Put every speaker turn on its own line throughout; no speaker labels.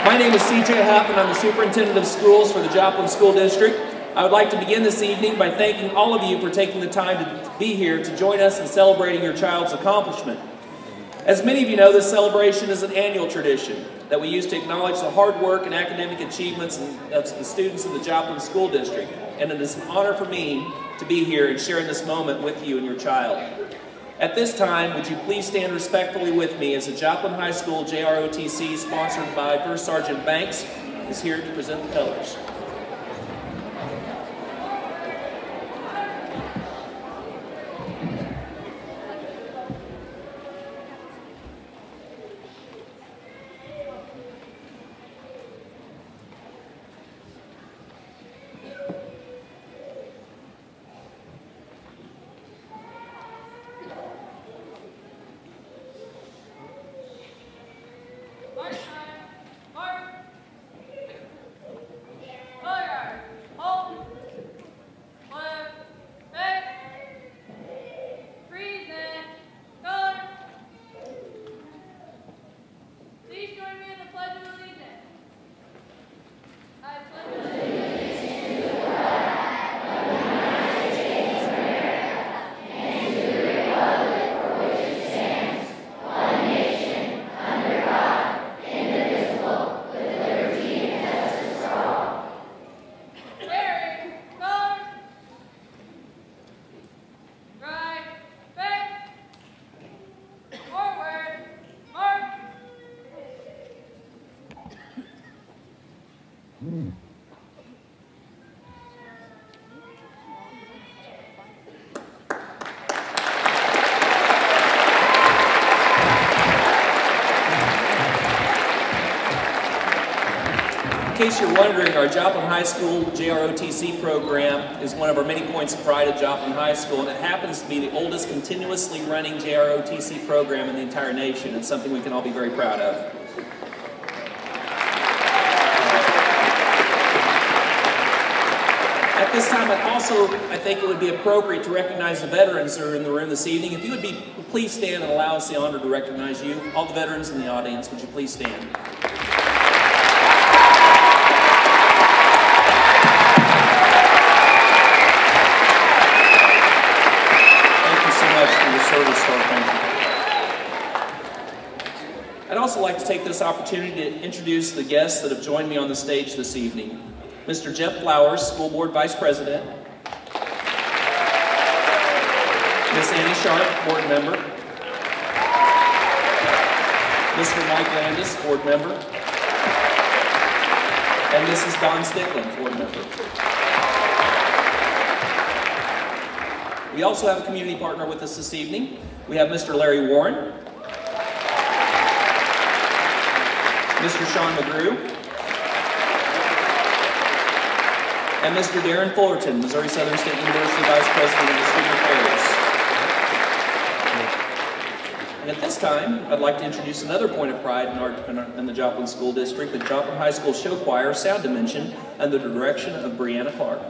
My name is CJ Huff, and I'm the Superintendent of Schools for the Joplin School District. I would like to begin this evening by thanking all of you for taking the time to be here to join us in celebrating your child's accomplishment. As many of you know, this celebration is an annual tradition that we use to acknowledge the hard work and academic achievements of the students of the Joplin School District, and it is an honor for me to be here and sharing this moment with you and your child. At this time, would you please stand respectfully with me as the Joplin High School JROTC, sponsored by First Sergeant Banks, is here to present the colors. In case you're wondering, our Joplin High School JROTC program is one of our many points of pride at Joplin High School, and it happens to be the oldest continuously running JROTC program in the entire nation. It's something we can all be very proud of. At this time, I think it would be appropriate to recognize the veterans that are in the room this evening. If you would please stand and allow us the honor to recognize you. All the veterans in the audience, would you please stand? I'd also like to take this opportunity to introduce the guests that have joined me on the stage this evening. Mr. Jeff Flowers, School Board Vice President. Miss Annie Sharp, Board Member. Mr. Mike Landis, Board Member. And Mrs. Dawn Stickland, Board Member. We also have a community partner with us this evening. We have Mr. Larry Warren, Mr. Sean McGrew, and Mr. Darren Fullerton, Missouri Southern State University Vice President of Student Affairs. And at this time, I'd like to introduce another point of pride in the Joplin School District, the Joplin High School Show Choir Sound Dimension, under the direction of Brianna Clark.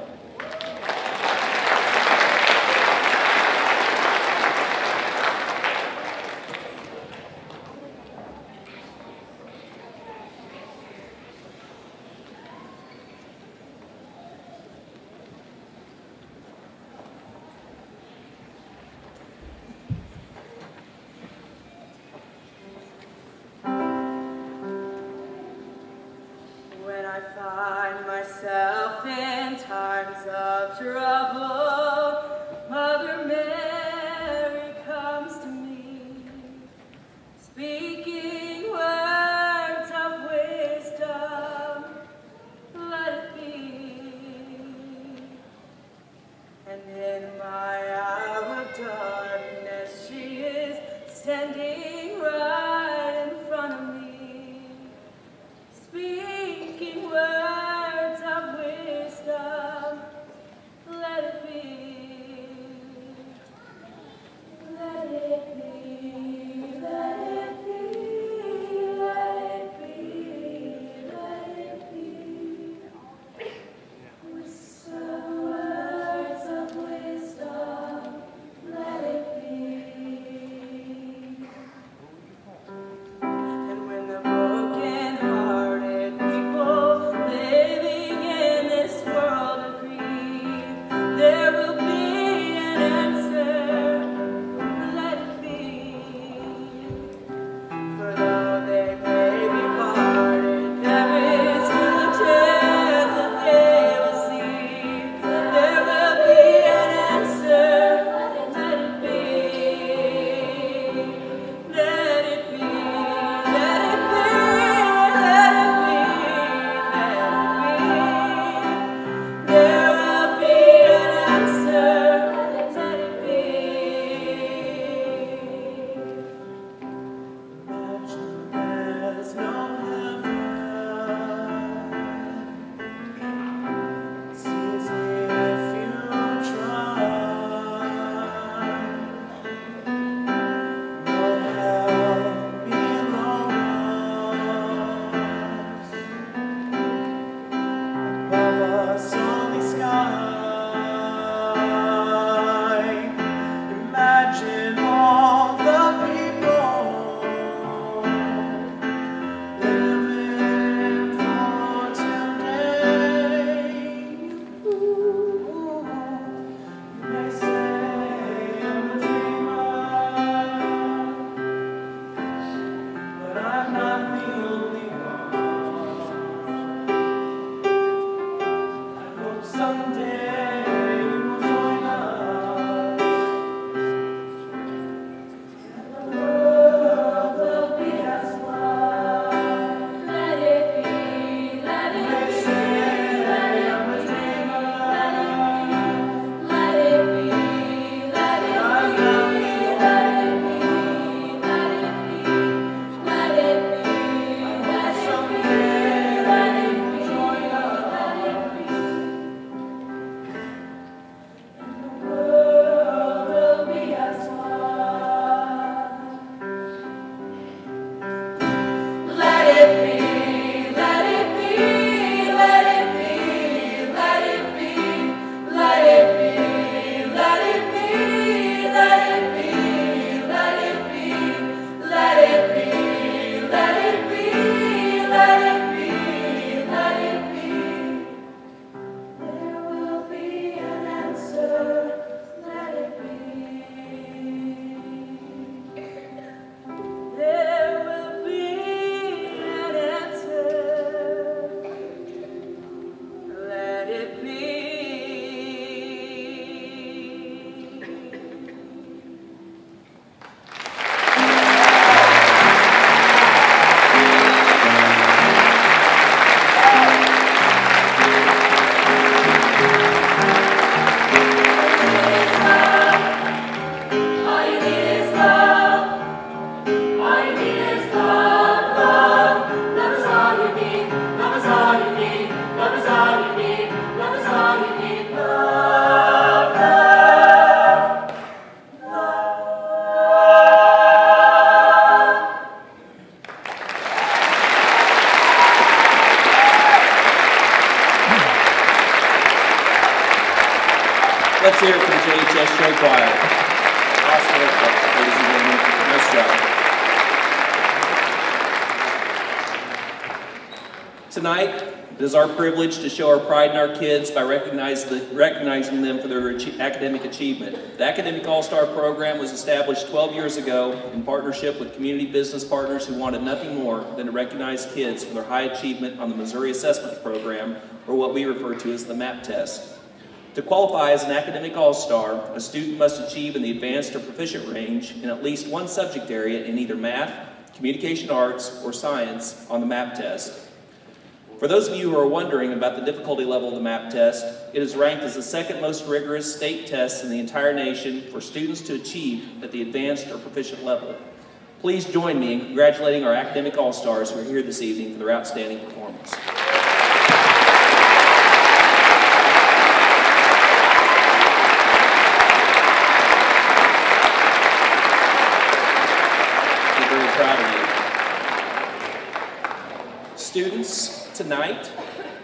tonight, it is our privilege to show our pride in our kids by recognizing them for their academic achievement. The Academic All-Star program was established 12 years ago in partnership with community business partners who wanted nothing more than to recognize kids for their high achievement on the Missouri Assessment Program, or what we refer to as the MAP test. To qualify as an Academic All-Star, a student must achieve in the advanced or proficient range in at least one subject area in either math, communication arts, or science on the MAP test. For those of you who are wondering about the difficulty level of the MAP test, it is ranked as the second most rigorous state test in the entire nation for students to achieve at the advanced or proficient level. Please join me in congratulating our Academic All-Stars who are here this evening for their outstanding performance. I'm very proud of you. Students, tonight,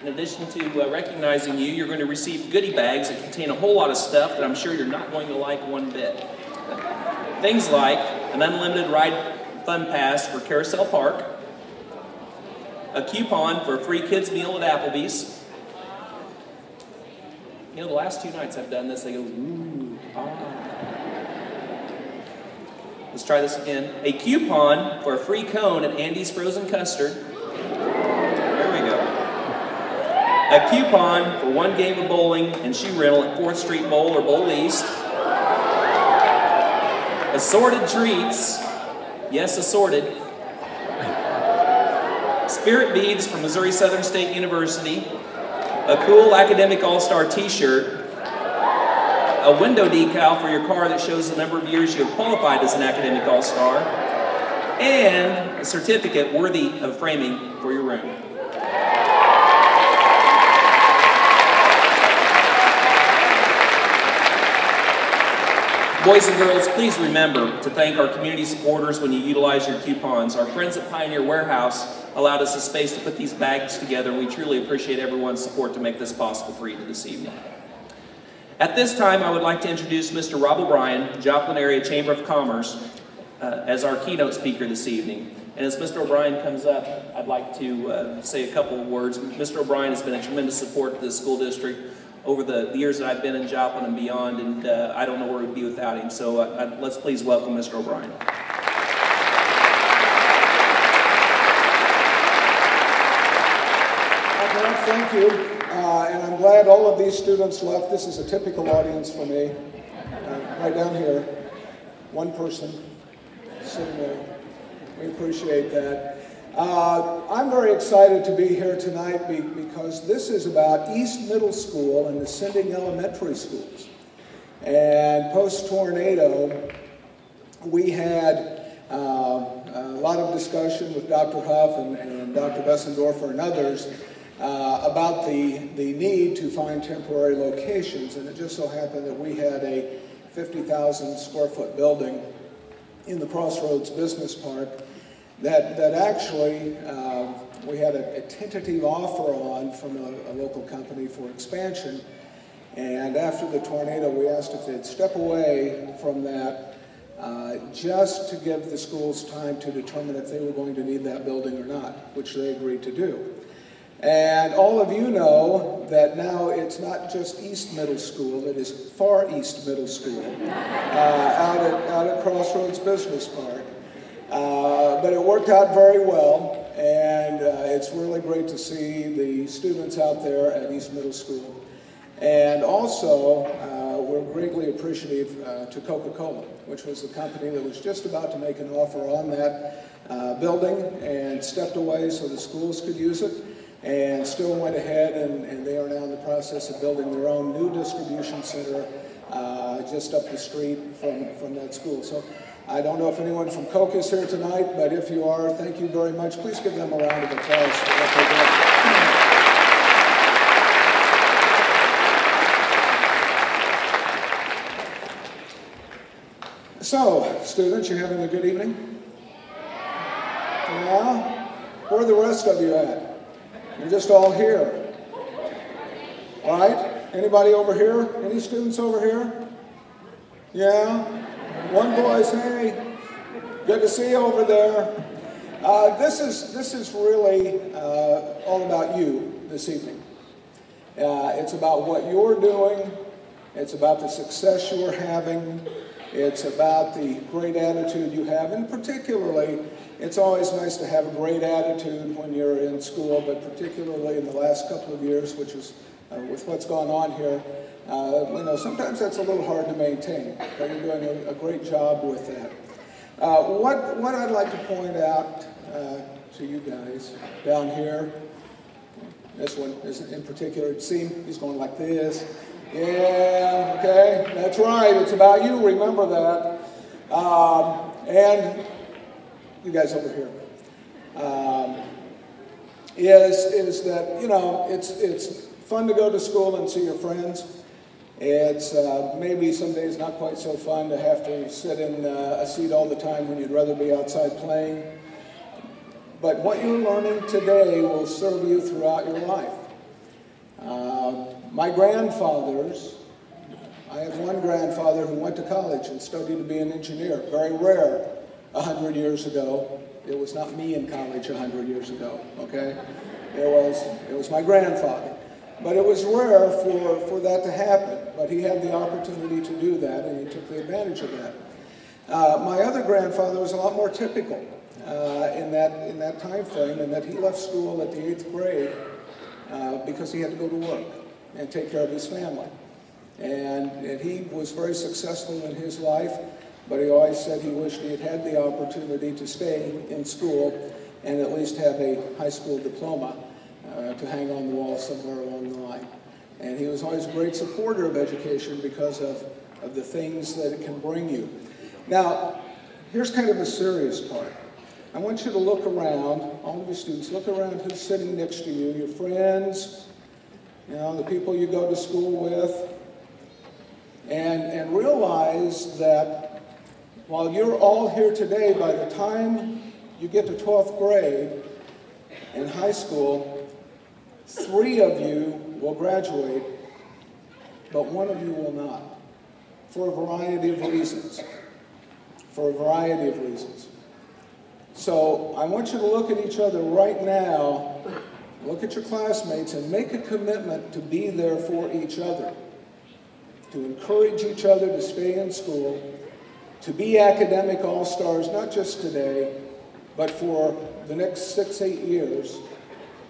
in addition to recognizing you, you're going to receive goodie bags that contain a whole lot of stuff that I'm sure you're not going to like one bit. Things like an unlimited ride fun pass for Carousel Park, a coupon for a free kids meal at Applebee's. You know, the last 2 nights I've done this, they go, ooh, ah. Let's try this again. A coupon for a free cone at Andy's Frozen Custard. A coupon for 1 game of bowling and shoe rental at 4th Street Bowl or Bowl East. Assorted treats. Yes, assorted. Spirit beads from Missouri Southern State University. A cool Academic All-Star t-shirt. A window decal for your car that shows the number of years you have qualified as an Academic All-Star. And a certificate worthy of framing for your room. Boys and girls, please remember to thank our community supporters when you utilize your coupons. Our friends at Pioneer Warehouse allowed us the space to put these bags together. We truly appreciate everyone's support to make this possible for you this evening. At this time, I would like to introduce Mr. Rob O'Brien, Joplin Area Chamber of Commerce, as our keynote speaker this evening. And as Mr. O'Brien comes up, I'd like to say a couple of words. Mr. O'Brien has been a tremendous support to the school district over the years that I've been in Joplin and beyond, and I don't know where we'd be without him. So let's please welcome Mr. O'Brien.
Thank you, and I'm glad all of these students left. This is a typical audience for me. Right down here, one person sitting there. We appreciate that. I'm very excited to be here tonight because this is about East Middle School and the Sinding Elementary Schools. And post-tornado, we had a lot of discussion with Dr. Huff and Dr. Bessendorfer and others about the need to find temporary locations. And it just so happened that we had a 50,000 square foot building in the Crossroads Business Park that actually we had a tentative offer on from a local company for expansion. And after the tornado, we asked if they'd step away from that just to give the schools time to determine if they were going to need that building or not, which they agreed to do. And all of you know that now it's not just East Middle School, it is Far East Middle School out at Crossroads Business Park. But it worked out very well, and it's really great to see the students out there at East Middle School. And also, we're greatly appreciative to Coca-Cola, which was the company that was just about to make an offer on that building and stepped away so the schools could use it, and still went ahead, and they are now in the process of building their own new distribution center just up the street from that school. So I don't know if anyone from Coke is here tonight, but if you are, thank you very much. Please give them a round of applause for what they did. So, students, you having a good evening? Yeah? Where are the rest of you at? You're just all here. All right? Anybody over here? Any students over here? Yeah? One boy's, hey, good to see you over there. This is really all about you this evening. It's about what you're doing. It's about the success you're having. It's about the great attitude you have. And particularly, it's always nice to have a great attitude when you're in school, but particularly in the last couple of years, which is with what's gone on here, sometimes that's a little hard to maintain, but you're doing a great job with that. What I'd like to point out to you guys down here, this one is in particular, see, he's going like this. Yeah, okay, that's right, it's about you, remember that. And you guys over here, is that, it's fun to go to school and see your friends. It's maybe some days not quite so fun to have to sit in a seat all the time when you'd rather be outside playing. But what you're learning today will serve you throughout your life. My grandfathers, I have one grandfather who went to college and studied to be an engineer. Very rare 100 years ago. It was not me in college 100 years ago, okay? It was my grandfather. But it was rare for that to happen. But he had the opportunity to do that, and he took the advantage of that. My other grandfather was a lot more typical in that time frame, in that he left school at the 8th grade because he had to go to work and take care of his family. And he was very successful in his life, but he always said he wished he had had the opportunity to stay in school and at least have a high school diploma to hang on the wall somewhere along the line. And he was always a great supporter of education because of the things that it can bring you. Now, here's kind of a serious part. I want you to look around, all of you students, look around who's sitting next to you, your friends, the people you go to school with, and realize that while you're all here today, by the time you get to 12th grade in high school, 3 of you will graduate, but 1 of you will not, for a variety of reasons. So I want you to look at each other right now, look at your classmates, and make a commitment to be there for each other, to encourage each other to stay in school, to be academic all-stars, not just today, but for the next 6-8 years,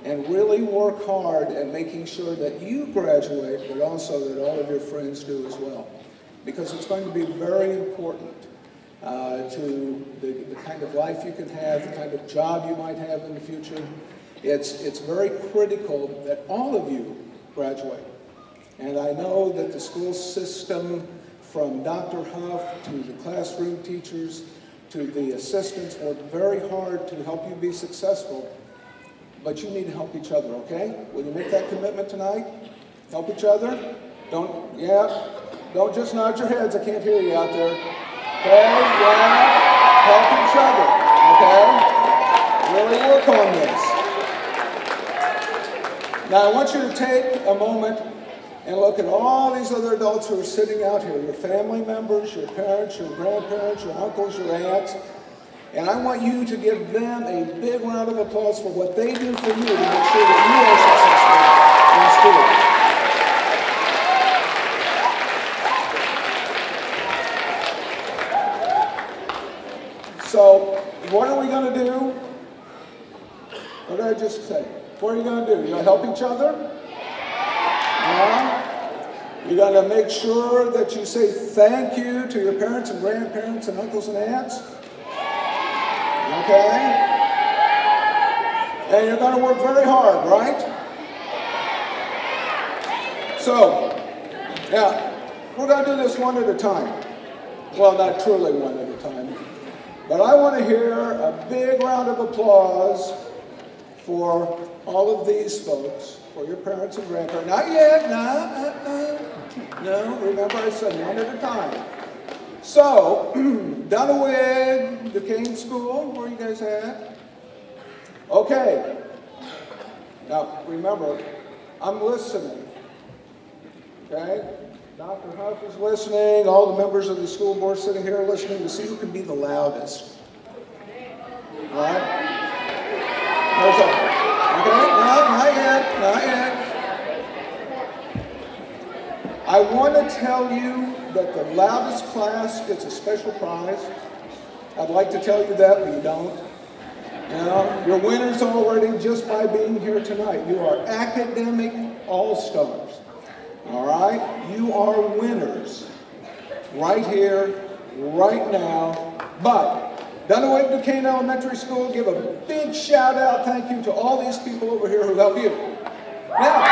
and really work hard at making sure that you graduate, but also that all of your friends do as well. Because it's going to be very important to the kind of life you can have, the kind of job you might have in the future. It's very critical that all of you graduate. And I know that the school system, from Dr. Huff to the classroom teachers to the assistants, work very hard to help you be successful. But you need to help each other, okay? Will you make that commitment tonight? Help each other? Don't just nod your heads. I can't hear you out there. Okay, yeah, help each other, okay? Really work on this. Now I want you to take a moment and look at all these other adults who are sitting out here, your family members, your parents, your grandparents, your uncles, your aunts, and I want you to give them a big round of applause for what they do for you to make sure that you are successful in school. So, what are we going to do? What did I just say? What are you going to do? You're going to help each other? Yeah? You're going to make sure that you say thank you to your parents and grandparents and uncles and aunts? Okay? And you're going to work very hard, right? So, yeah, we're going to do this one at a time. Well, not truly one at a time. But I want to hear a big round of applause for all of these folks, for your parents and grandparents. Not yet, no, remember I said one at a time. So, Dunawig, Duquesne School, where are you guys at? Okay. Now, remember, I'm listening, okay? Dr. Huff is listening, all the members of the school board sitting here are listening to see who can be the loudest. All right? There's all. Okay, no, not yet, not yet. I want to tell you that the loudest class gets a special prize. I'd like to tell you that, but you don't. You're winners already just by being here tonight. You are academic all-stars. All right? You are winners right here, right now. But Dunaway Duquesne Elementary School, give a big shout out, thank you to all these people over here who help you. Now,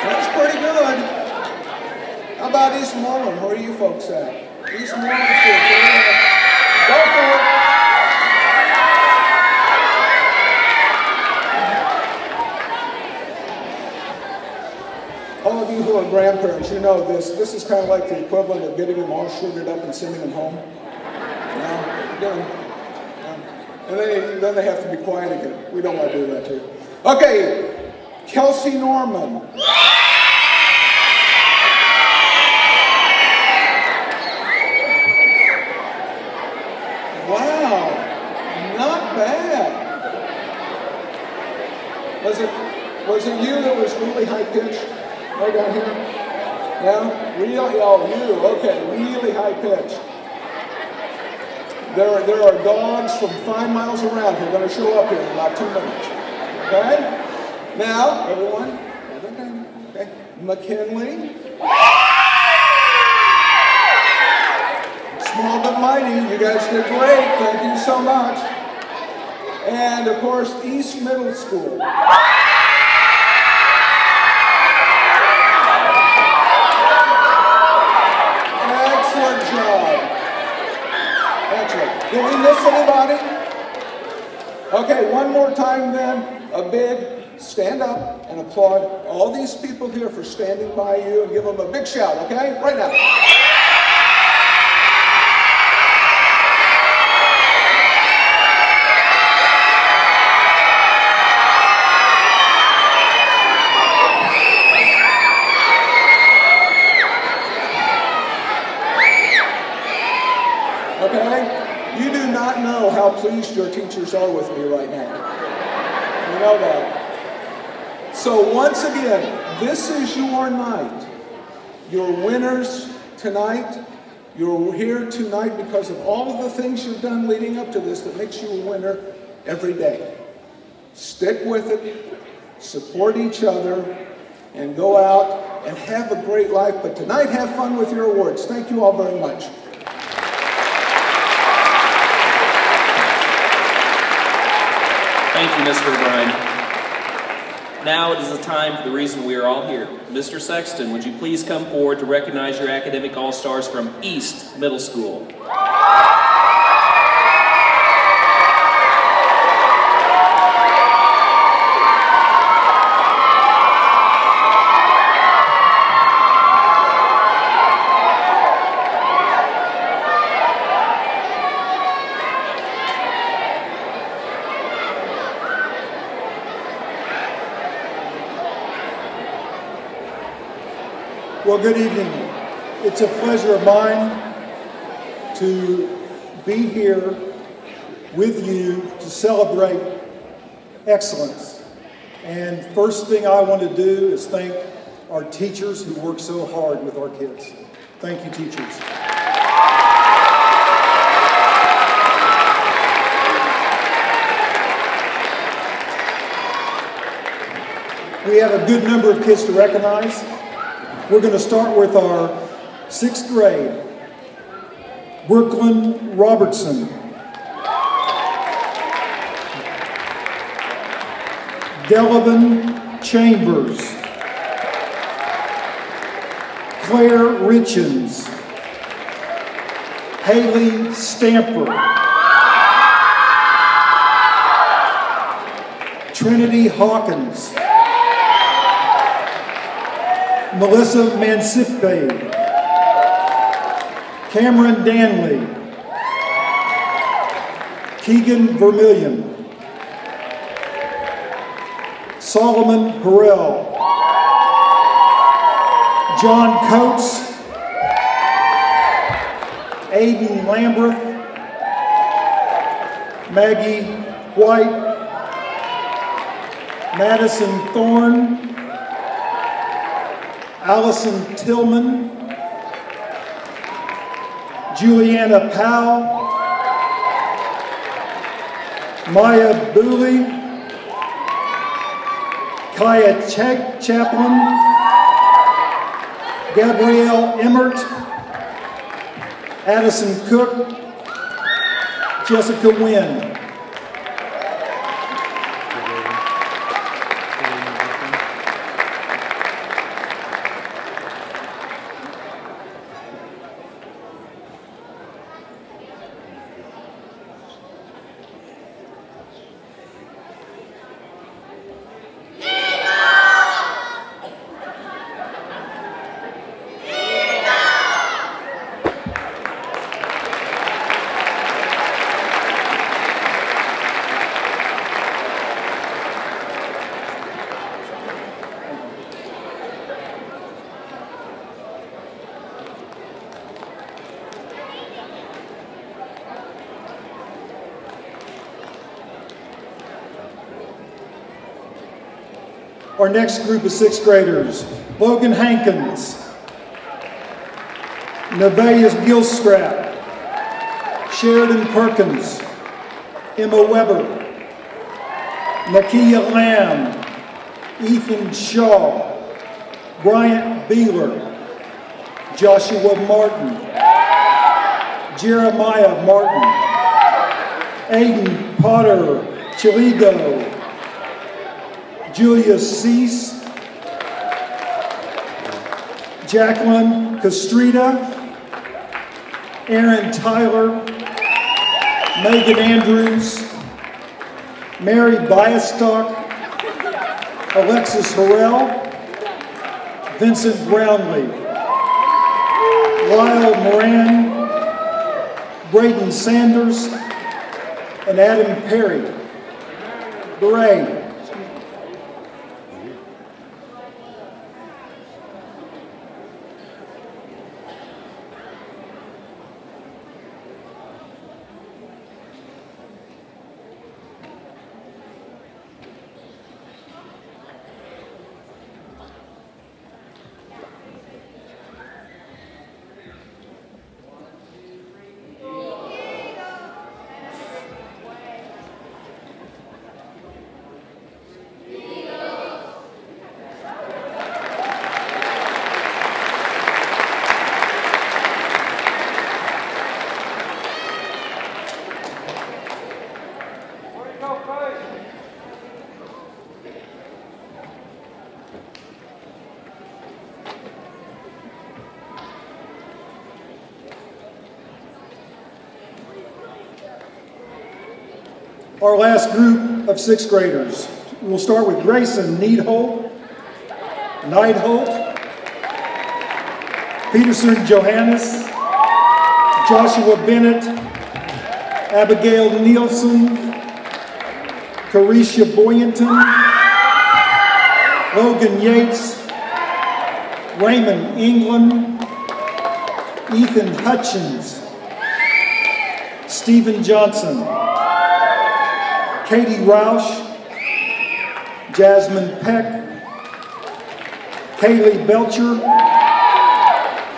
that's pretty good. How about East Moreland? Where are you folks at? East Moreland School. Go for it. All of you who are grandparents, you know this. This is kind of like the equivalent of getting them all sugared up and sending them home. And then they have to be quiet again. We don't want to do that to you. Okay, Kelsey Norman. Wow, not bad. Was it you that was really high pitched? Right down here? Yeah? Really? Oh, you. Okay, really high pitched. There are dogs from 5 miles around who are going to show up here in about 2 minutes. Okay? Now, everyone, okay. McKinley. Small but mighty. You guys did great. Thank you so much. And, of course, East Middle School. Excellent job. Excellent. Did we miss anybody? Okay, one more time then. A big stand up and applaud all these people here for standing by you and give them a big shout, okay? Right now. Okay? You do not know how pleased your teachers are with me right now. You know that. So once again, this is your night. You're winners tonight. You're here tonight because of all of the things you've done leading up to this that makes you a winner every day. Stick with it, support each other, and go out and have a great life. But tonight, have fun with your awards. Thank you all very much.
Thank you, Mr. O'Brien. Now it is the time for the reason we are all here. Mr. Sexton, would you please come forward to recognize your academic all-stars from East Middle School?
Well, good evening. It's a pleasure of mine to be here with you to celebrate excellence. And first thing I want to do is thank our teachers who work so hard with our kids. Thank you, teachers. We have a good number of kids to recognize. We're going to start with our 6th grade. Brooklyn Robertson. Delavan Chambers. Claire Richens. Haley Stamper. Trinity Hawkins. Melissa Mancipe, Cameron Danley, Keegan Vermillion, Solomon Harrell, John Coates, Aiden Lambreth, Maggie White, Madison Thorne, Allison Tillman, Juliana Powell, Maya Booley, Kaya Chaplin, Gabrielle Emmert, Addison Cook, Jessica Wynn. Our next group of sixth graders: Logan Hankins, Nevaeh Gilstrap, Sheridan Perkins, Emma Weber, Nakia Lamb, Ethan Shaw, Bryant Beeler, Joshua Martin, Jeremiah Martin, Aiden Potter Chiligo, Julia Cease, Jacqueline Castrita, Aaron Tyler, Megan Andrews, Mary Byastock, Alexis Harrell, Vincent Brownlee, Lyle Moran, Braden Sanders, and Adam Perry. Beret. Our last group of sixth graders. We'll start with Grayson Neidholt, Peterson Johannes, Joshua Bennett, Abigail Nielsen, Carisha Boyanton, Logan Yates, Raymond England, Ethan Hutchins, Stephen Johnson, Katie Roush, Jasmine Peck, Kaylee Belcher,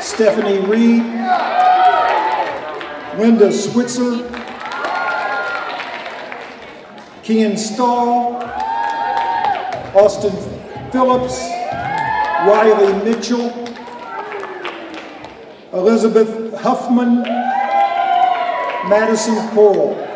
Stephanie Reed, Linda Switzer, Kian Stahl, Austin Phillips, Riley Mitchell, Elizabeth Huffman, Madison Coral.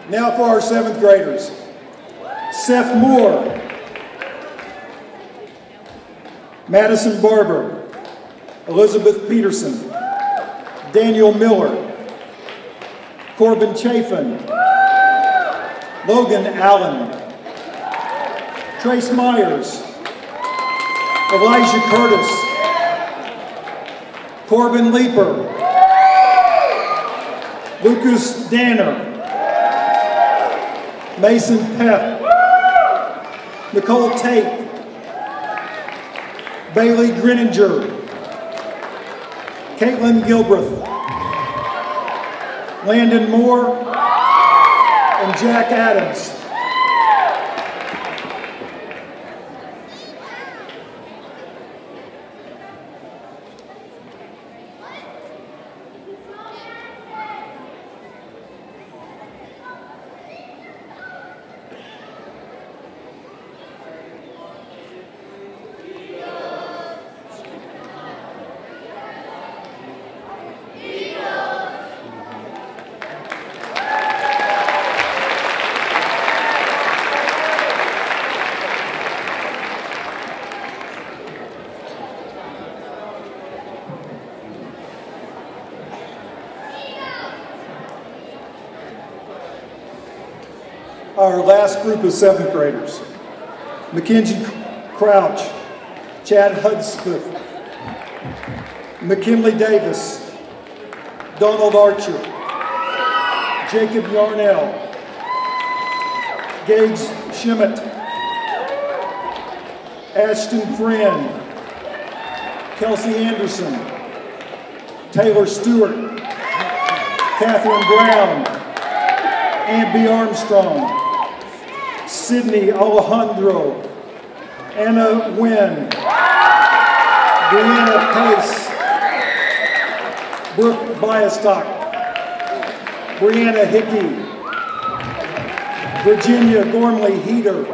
Now for our 7th graders. Seth Moore, Madison Barber, Elizabeth Peterson, Daniel Miller, Corbin Chafin, Logan Allen, Trace Myers, Elijah Curtis, Corbin Leeper, Lucas Danner, Mason Peck, Nicole Tate, Bailey Greninger, Caitlin Gilbreth, Landon Moore, and Jack Adams. Our last group of 7th graders. Mackenzie Crouch, Chad Hudspeth, McKinley Davis, Donald Archer, Jacob Yarnell, Gage Schmidt, Ashton Friend, Kelsey Anderson, Taylor Stewart, Catherine Brown, Amby Armstrong, Sydney Alejandro, Anna Wynn, Brianna Pace, Brooke Biastock, Brianna Hickey, Virginia Gormley Heater,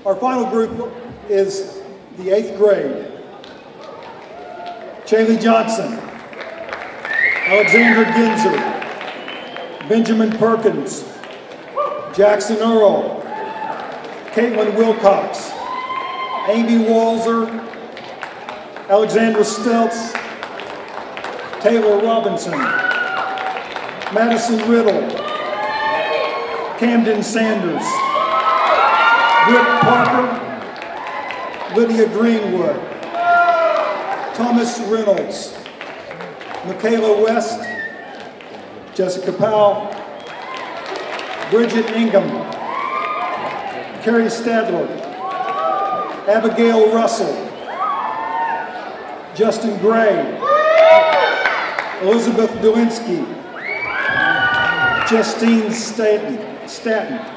Our final group is the 8th grade. Chaley Johnson, Alexander Ginzer, Benjamin Perkins, Jackson Earl, Caitlin Wilcox, Amy Walzer, Alexandra Stelz, Taylor Robinson, Madison Riddle, Camden Sanders, Rick Parker, Lydia Greenwood, Thomas Reynolds, Michaela West, Jessica Powell, Bridget Ingham, Carrie Stadler, Abigail Russell, Justin Gray, Elizabeth Dewinski, Justine Staten.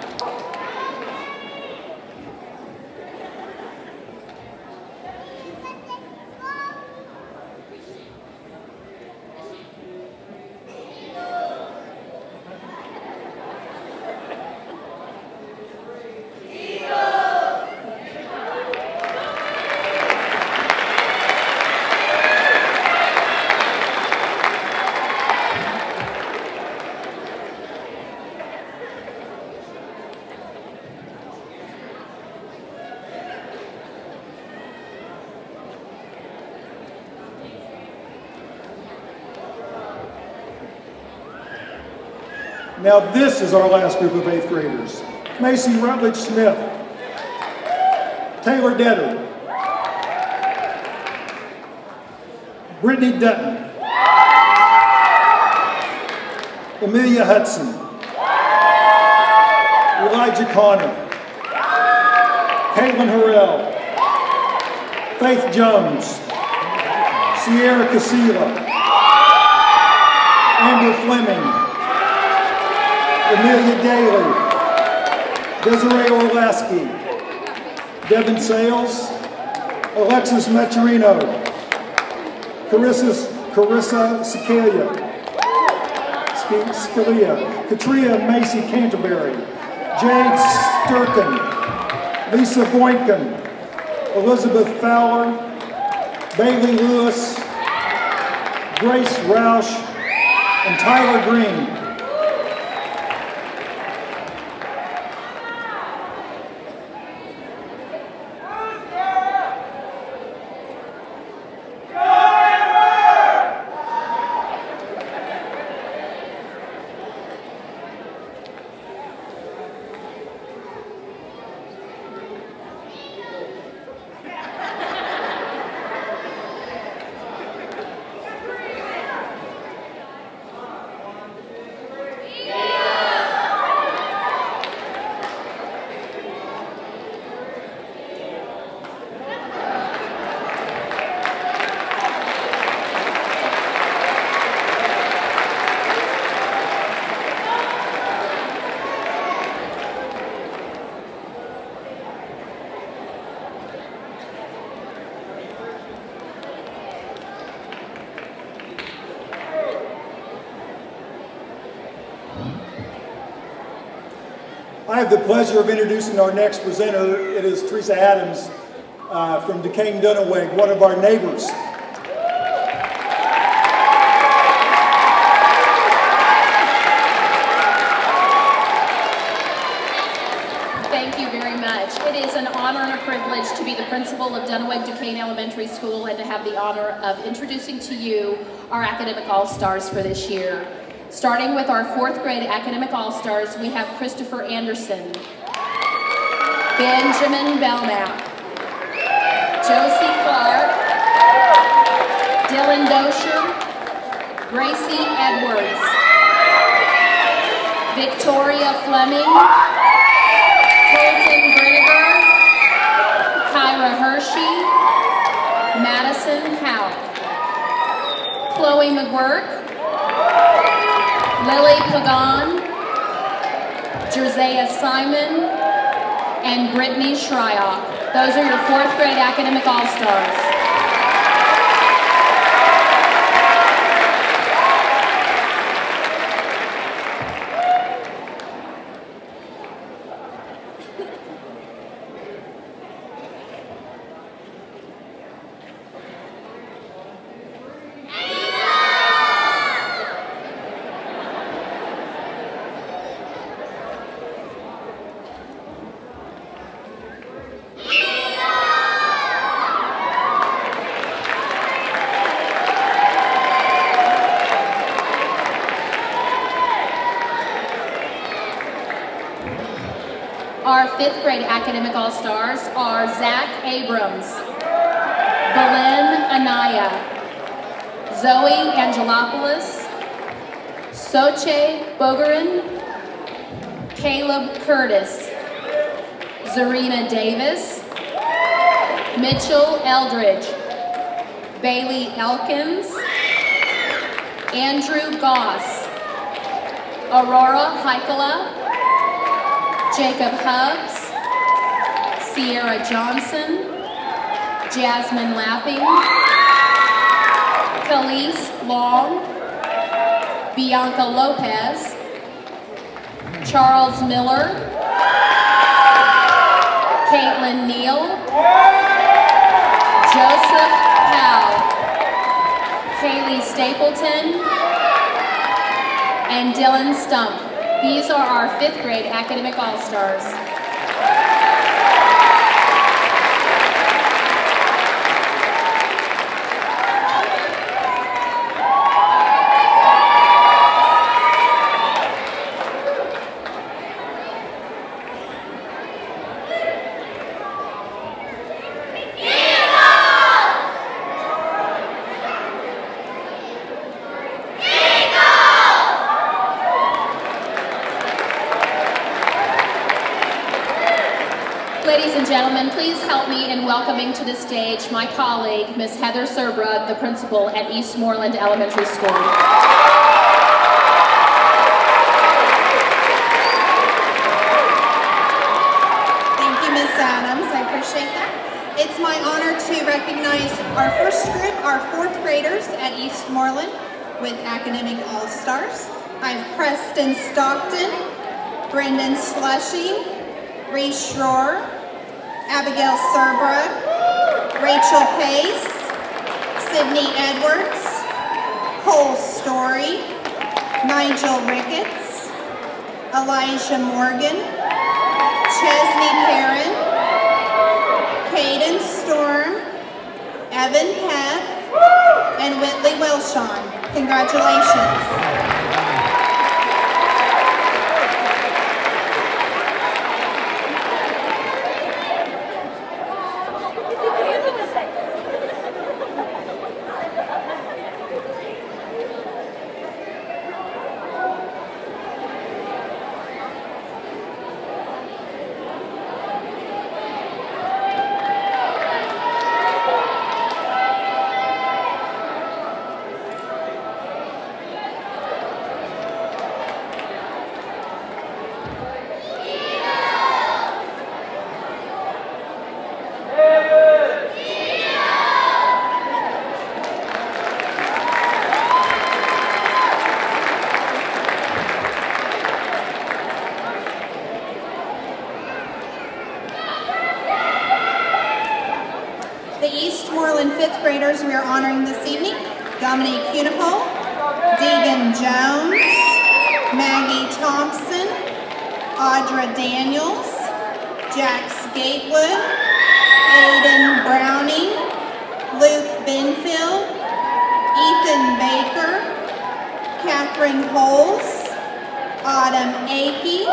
Now this is our last group of 8th graders. Macy Rutledge Smith, Taylor Detter, Brittany Dutton. Amelia Hudson. Elijah Connor. Caitlin Harrell. Faith Jones. Sierra Casilla. Amber Fleming. Amelia Daly. Desiree Orlaski. Devin Sales. Alexis Maturino. Carissa Scalia. Katria Macy Canterbury. Jade Sturkin. Lisa Boynton. Elizabeth Fowler. Bailey Lewis. Grace Roush. And Tyler Green. I have the pleasure of introducing our next presenter. It is Teresa Adams from Duquesne-Dunaweg, one of our neighbors.
Thank you very much. It is an honor and a privilege to be the principal of Dunaweg Duquesne Elementary School and to have the honor of introducing to you our academic all-stars for this year. Starting with our 4th grade academic all-stars, we have Christopher Anderson, Benjamin Belknap, Josie Clark, Dylan Dosher, Gracie Edwards, Victoria Fleming, Colton Brinegar, Kyra Hershey, Madison Howe, Chloe McGuirk, Lily Pagan, Jersea Simon, and Brittany Shryock. Those are your 4th grade academic all-stars. Our 5th grade academic all-stars are Zach Abrams, Belen Anaya, Zoe Angelopoulos, Soche Bogarin, Caleb Curtis, Zarina Davis, Mitchell Eldridge, Bailey Elkins, Andrew Goss, Aurora Heikala, Jacob Hubbs, Sierra Johnson, Jasmine Lapping, Khalees Long, Bianca Lopez, Charles Miller, Caitlin Neal, Joseph Powell, Kaylee Stapleton, and Dylan Stump. These are our 5th grade academic all-stars. please help me in welcoming to the stage my colleague, Ms. Heather Serbra, the principal at Eastmoreland Elementary School.
Thank you, Ms. Adams. I appreciate that. It's my honor to recognize our first group, our fourth graders at Eastmoreland with Academic All-Stars. I have Preston Stockton, Brendan Slushing, Reese Schroer, Abigail Serbra, Rachel Pace, Sydney Edwards, Cole Story, Nigel Ricketts, Elijah Morgan, Chesney Perrin, Caden Storm, Evan Peck, and Whitley Wilshon. Congratulations. Fifth graders we are honoring this evening: Dominique Cunipole, Deegan Jones, Maggie Thompson, Audra Daniels, Jax Gatewood, Aiden Browning, Luke Benfield, Ethan Baker, Catherine Holes, Autumn Akey,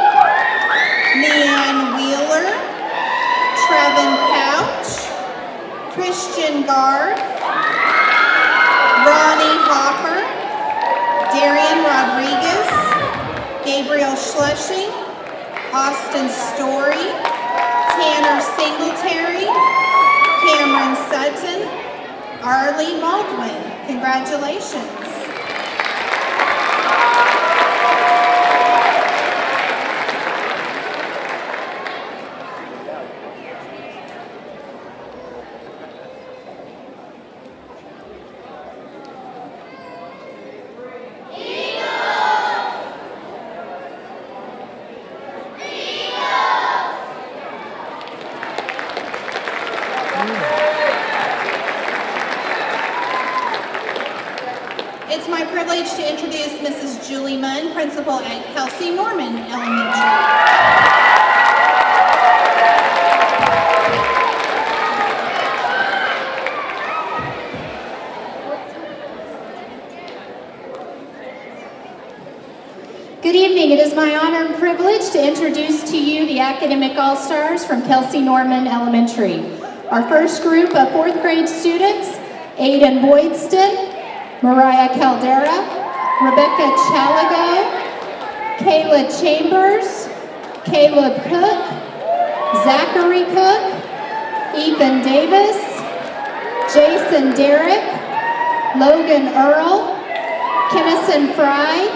Leanne Wheeler, Trevin Couch, Christian Garth, Ronnie Hopper, Darian Rodriguez, Gabriel Schlushing, Austin Story, Tanner Singletary, Cameron Sutton, Arlie Baldwin. Congratulations. It's my privilege to introduce Mrs. Julie Munn, principal at Kelsey Norman Elementary.
Good evening. It is my honor and privilege to introduce to you the Academic All-Stars from Kelsey Norman Elementary. Our first group of fourth grade students: Aiden Boydston, Mariah Caldera, Rebecca Chalago, Kayla Chambers, Caleb Cook, Zachary Cook, Ethan Davis, Jason Derrick, Logan Earl, Kennison Fry,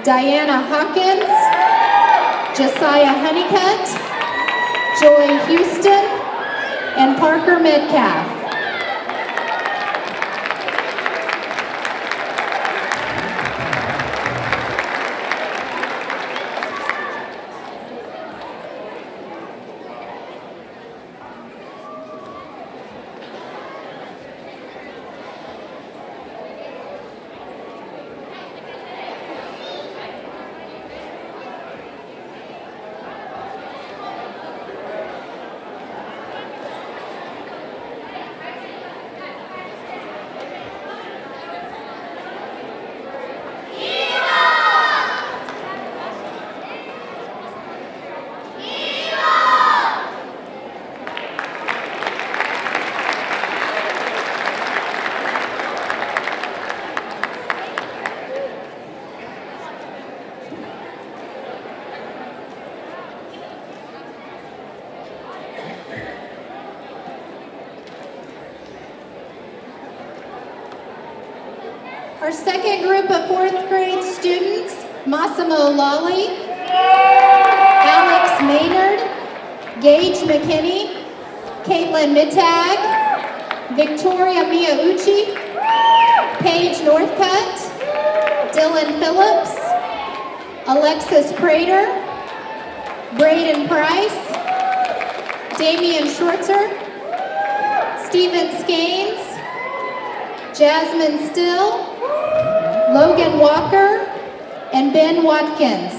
Diana Hawkins, Josiah Honeycutt, Joy Houston, and Parker Metcalf.
Our second group of 4th grade students, Massimo Lawley, Alex Maynard, Gage McKinney, Caitlin Mittag, Victoria Miaucci, Paige Northcutt, Dylan Phillips, Alexis Prater, Braden Price, Damian Schwartzer, Stephen Skanes, Jasmine Still, Logan Walker, and Ben Watkins.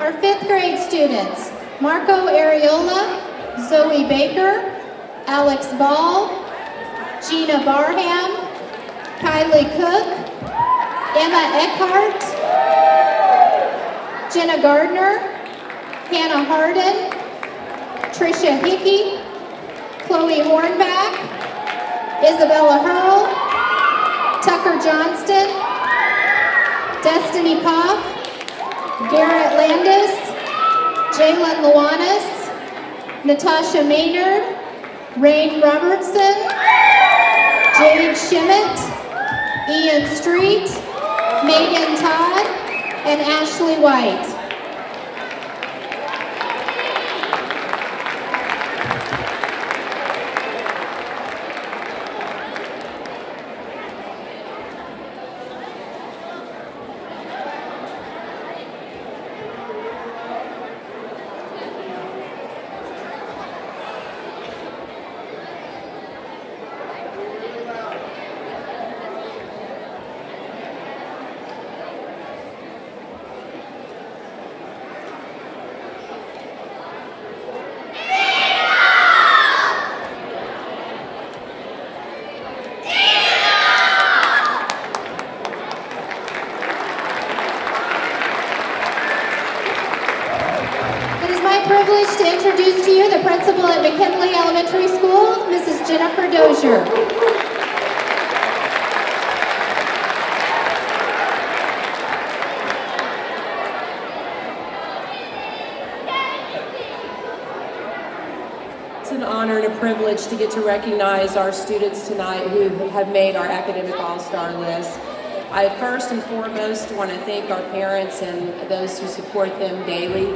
Our 5th grade students, Marco Areola, Zoe Baker, Alex Ball, Gina Barham, Kylie Cook, Emma Eckhart, Jenna Gardner, Hannah Harden, Tricia Hickey, Chloe Hornback, Isabella Hurl, Tucker Johnston, Destiny Poff, Garrett Landis, Jalen Luanis, Natasha Maynard, Rain Robertson, Jade Schmidt, Ian Street, Megan Todd, and Ashley White. Privilege to introduce to you the principal at McKinley Elementary School, Mrs. Jennifer Dozier.
It's an honor and a privilege to get to recognize our students tonight who have made our academic all-star list. I first and foremost want to thank our parents and those who support them daily,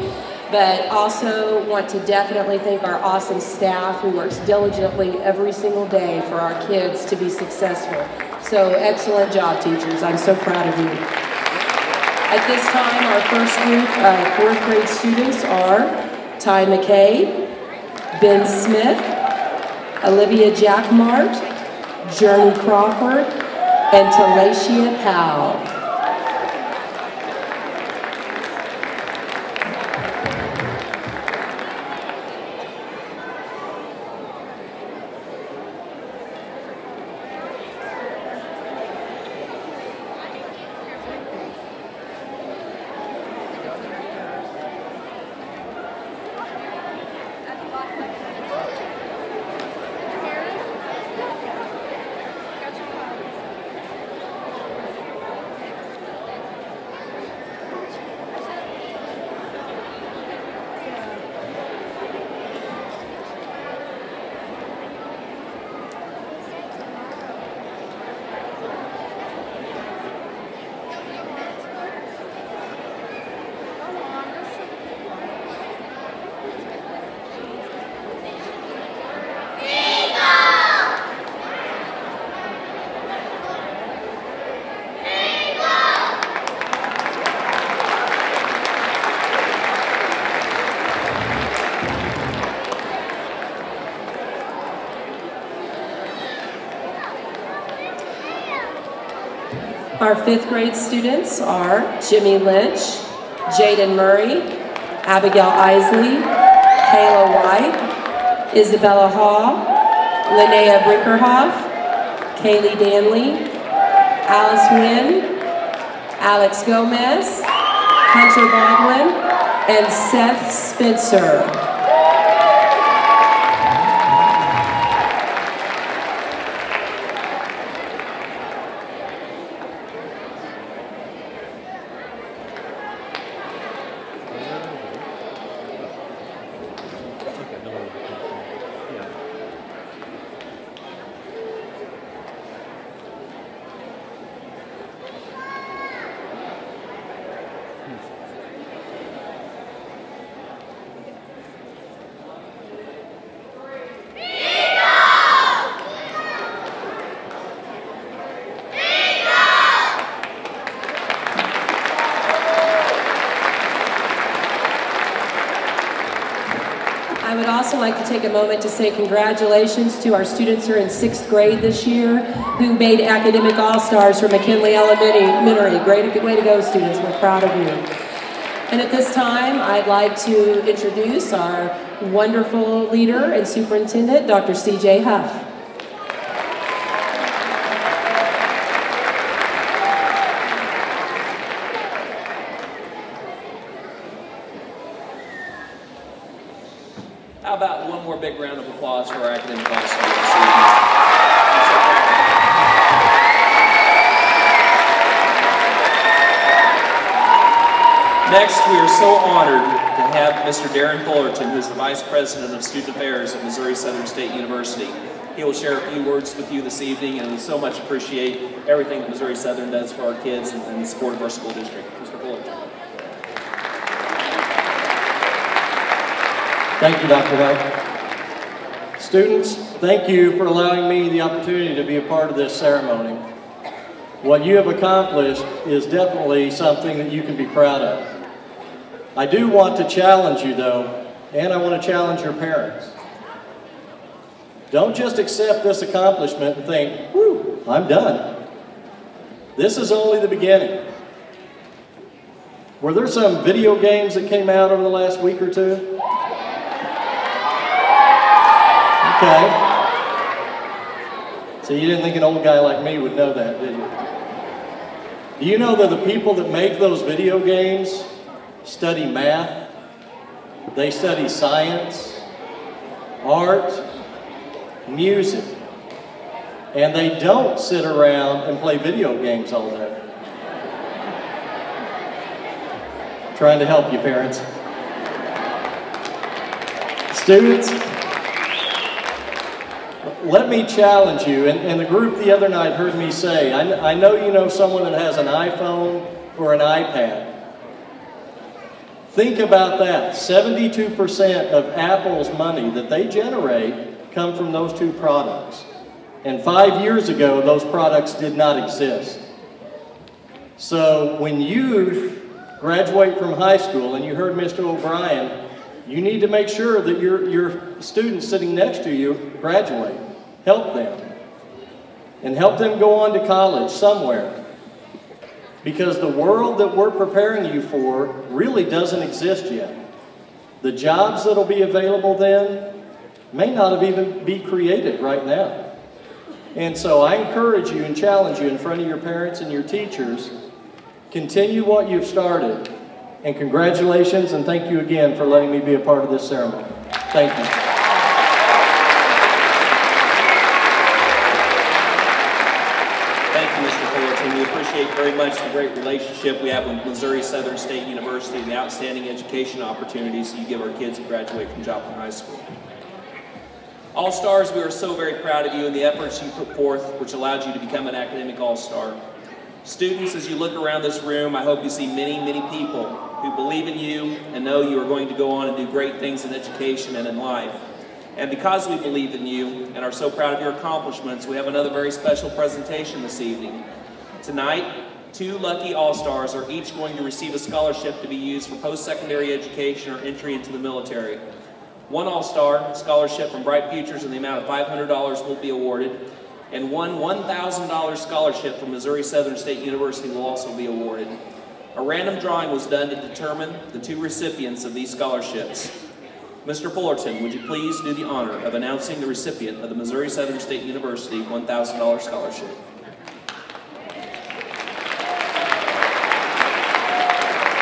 but also want to definitely thank our awesome staff who works diligently every single day for our kids to be successful. So excellent job, teachers. I'm so proud of you. At this time, our first group of 4th grade students are Ty McKay, Ben Smith, Olivia Jackmart, Journey Crawford, and Talacia Powell. Our 5th grade students are Jimmy Lynch, Jaden Murray, Abigail Isley, Kayla White, Isabella Hall, Linnea Brinkerhoff, Kaylee Danley, Alice Wynn, Alex Gomez, Hunter Baldwin, and Seth Spencer. I would also like to take a moment to say congratulations to our students who are in 6th grade this year who made Academic All-Stars for McKinley Elementary. Great way to go, students. We're proud of you. And at this time, I'd like to introduce our wonderful leader and superintendent, Dr. C.J. Huff.
How about one more big round of applause for our Academic All-Stars this evening? Next, we are so honored to have Mr. Darren Fullerton, who is the Vice President of Student Affairs at Missouri Southern State University. He will share a few words with you this evening, and we so much appreciate everything that Missouri Southern does for our kids and the support of our school district. Mr. Fullerton.
Thank you, Dr. Huff. Students, thank you for allowing me the opportunity to be a part of this ceremony. What you have accomplished is definitely something that you can be proud of. I do want to challenge you, though, and I want to challenge your parents. Don't just accept this accomplishment and think, whew, I'm done. This is only the beginning. Were there some video games that came out over the last week or two? Okay. So you didn't think an old guy like me would know that, did you? Do you know that the people that make those video games study math, they study science, art, music, and they don't sit around and play video games all day? Trying to help you, parents. Students, let me challenge you, and the group the other night heard me say, I know you know someone that has an iPhone or an iPad. Think about that. 72% of Apple's money that they generate come from those two products. And 5 years ago, those products did not exist. So when you graduate from high school, and you heard Mr. O'Brien, you need to make sure that your students sitting next to you graduate. Help them. And help them go on to college somewhere. Because the world that we're preparing you for really doesn't exist yet. The jobs that'll be available then may not have even be created right now. And so I encourage you and challenge you in front of your parents and your teachers, continue what you've started. And congratulations, and thank you again for letting me be a part of this ceremony. Thank you.
Thank you, Mr. Fullerton. We appreciate very much the great relationship we have with Missouri Southern State University and the outstanding education opportunities you give our kids who graduate from Joplin High School. All-Stars, we are so very proud of you and the efforts you put forth, which allowed you to become an academic all-star. Students, as you look around this room, I hope you see many, many people who believe in you and know you are going to go on and do great things in education and in life. And because we believe in you and are so proud of your accomplishments, we have another very special presentation this evening. Tonight, 2 lucky All-Stars are each going to receive a scholarship to be used for post-secondary education or entry into the military. 1 All-Star scholarship from Bright Futures in the amount of $500 will be awarded, and one $1,000 scholarship from Missouri Southern State University will also be awarded. A random drawing was done to determine the two recipients of these scholarships. Mr. Fullerton, would you please do the honor of announcing the recipient of the Missouri Southern State University $1,000 scholarship?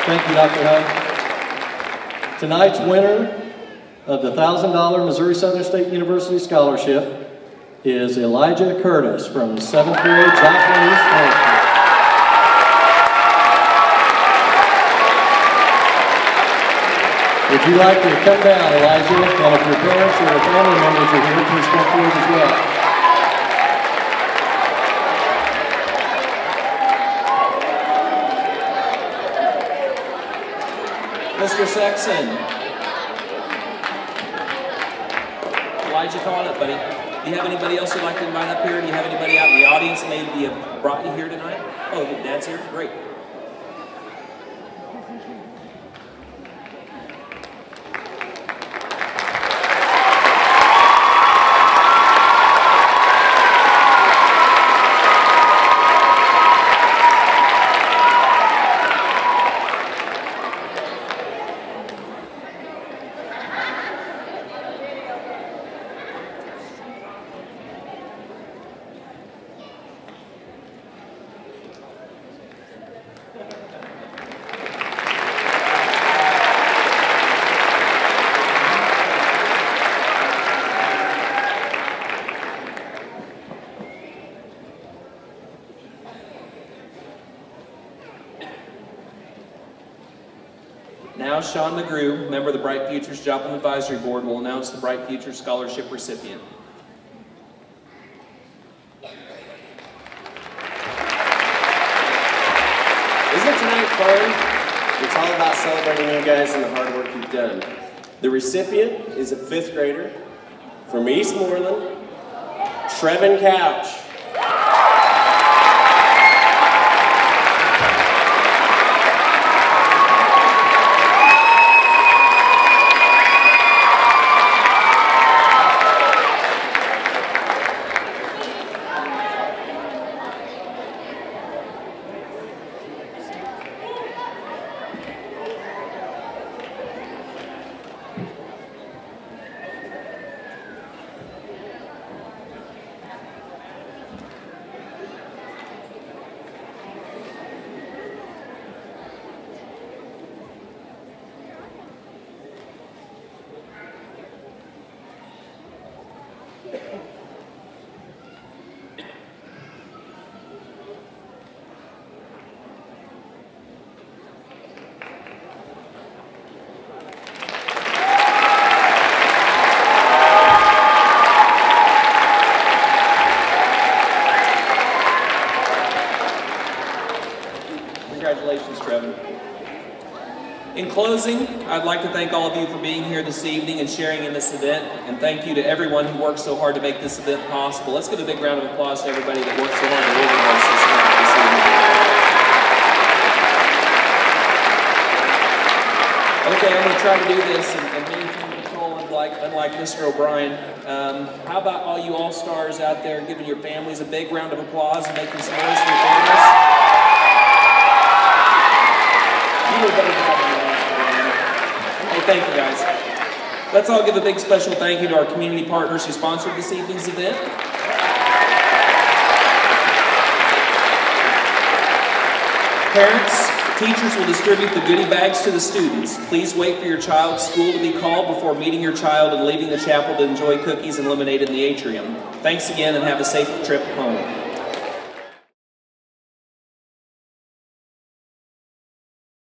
Thank you, Dr. Hunt. Tonight's winner of the $1,000 Missouri Southern State University Scholarship is Elijah Curtis from 7th grade, Joplin, East North. Would you like to come down, Elijah? And if your parents or your family members are here, please come forward as well.
Mr. Sexton. Elijah, come on up, buddy. Do you have anybody else you'd like to invite up here? Do you have anybody out in the audience that maybe have brought you here tonight? Oh, Dad's here? Great. Now, Sean McGrew, member of the Bright Futures Joplin Advisory Board, will announce the Bright Futures Scholarship recipient.
Isn't tonight fun? It's all about celebrating you guys and the hard work you've done. The recipient is a 5th grader from Eastmoreland, Trevin Couch.
Congratulations, Trevin. In closing, I'd like to thank all of you for being here this evening and sharing in this event, and thank you to everyone who worked so hard to make this event possible. Let's give a big round of applause to everybody that worked so hard to organize this event this evening. Okay, I'm going to try to do this and maintain control unlike Mr. O'Brien. How about all you all-stars out there giving your families a big round of applause and making some noise for your families? You did a better job than that. Hey, thank you, guys. Let's all give a big special thank you to our community partners who sponsored this evening's event. Parents, teachers will distribute the goodie bags to the students. Please wait for your child's school to be called before meeting your child and leaving the chapel to enjoy cookies and lemonade in the atrium. Thanks again and have a safe trip home.